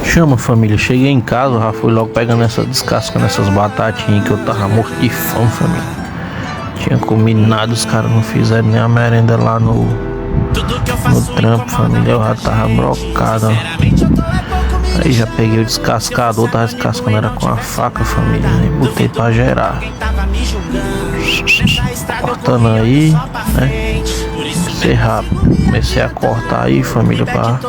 Chama, família, cheguei em casa, já fui logo pegando descascando essas batatinhas que eu tava morto de fome, família. Tinha comido nada, os caras não fizeram nem a merenda lá no trampo, família. Eu já tava brocado, ó. Aí já peguei o descascador, tava descascando, era com a faca, família, e botei pra gerar. Cortando aí, né? Ser rápido. Comecei a cortar aí, família, pra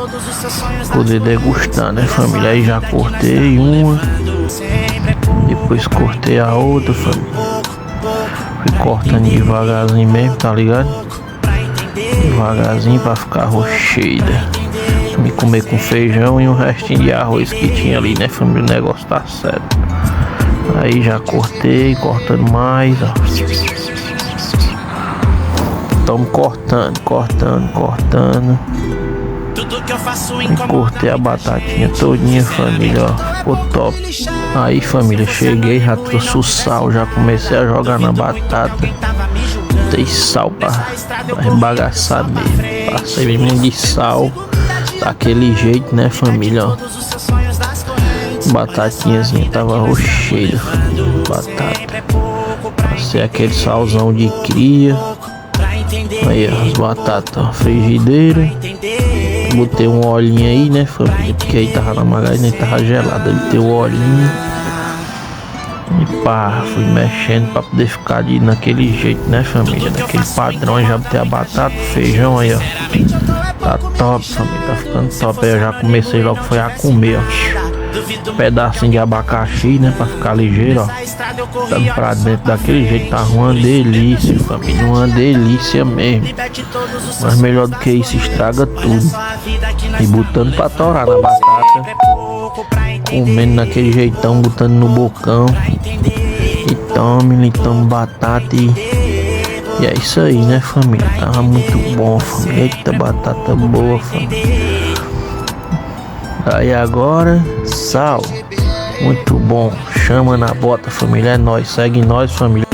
poder degustar, né, família? Aí já cortei uma, depois cortei a outra, família. Fui cortando devagarzinho mesmo, tá ligado? Devagarzinho pra ficar rocheida. Me comer com feijão e um restinho de arroz que tinha ali, né, família? O negócio tá certo. Aí já cortei, cortando mais, ó. Estamos cortando. E cortei a batatinha todinha, família, ó. Ficou top. Aí, família, cheguei, já trouxe o sal, já comecei a jogar na batata. Botei sal pra rebagaçar mesmo. Passei muito de sal. Daquele jeito, né, família, ó. Batatinhazinha tava rocheira. Batata. Passei aquele salzão de cria. Aí as batatas, ó, frigideira. Botei um olhinho aí, né, família? Porque aí tava na margarina e tava gelada. Botei o olhinho. E pá, fui mexendo pra poder ficar ali naquele jeito, né, família? Daquele padrão. Aí já botei a batata, o feijão aí, ó. Tá top, família, tá ficando top. Aí eu já comecei logo, foi a comer, ó. Pedacinho de abacaxi, né, pra ficar ligeiro, ó. Dando pra dentro daquele jeito, tá uma delícia, família. Uma delícia mesmo. Mas melhor do que isso, estraga tudo. E botando pra torar na batata. Comendo naquele jeitão, botando no bocão. E tome batata e é isso aí, né, família? Tava muito bom, família. Eita, batata boa, família. Aí agora, sal. Muito bom. Chama na bota, família. É nóis. Segue nós, família.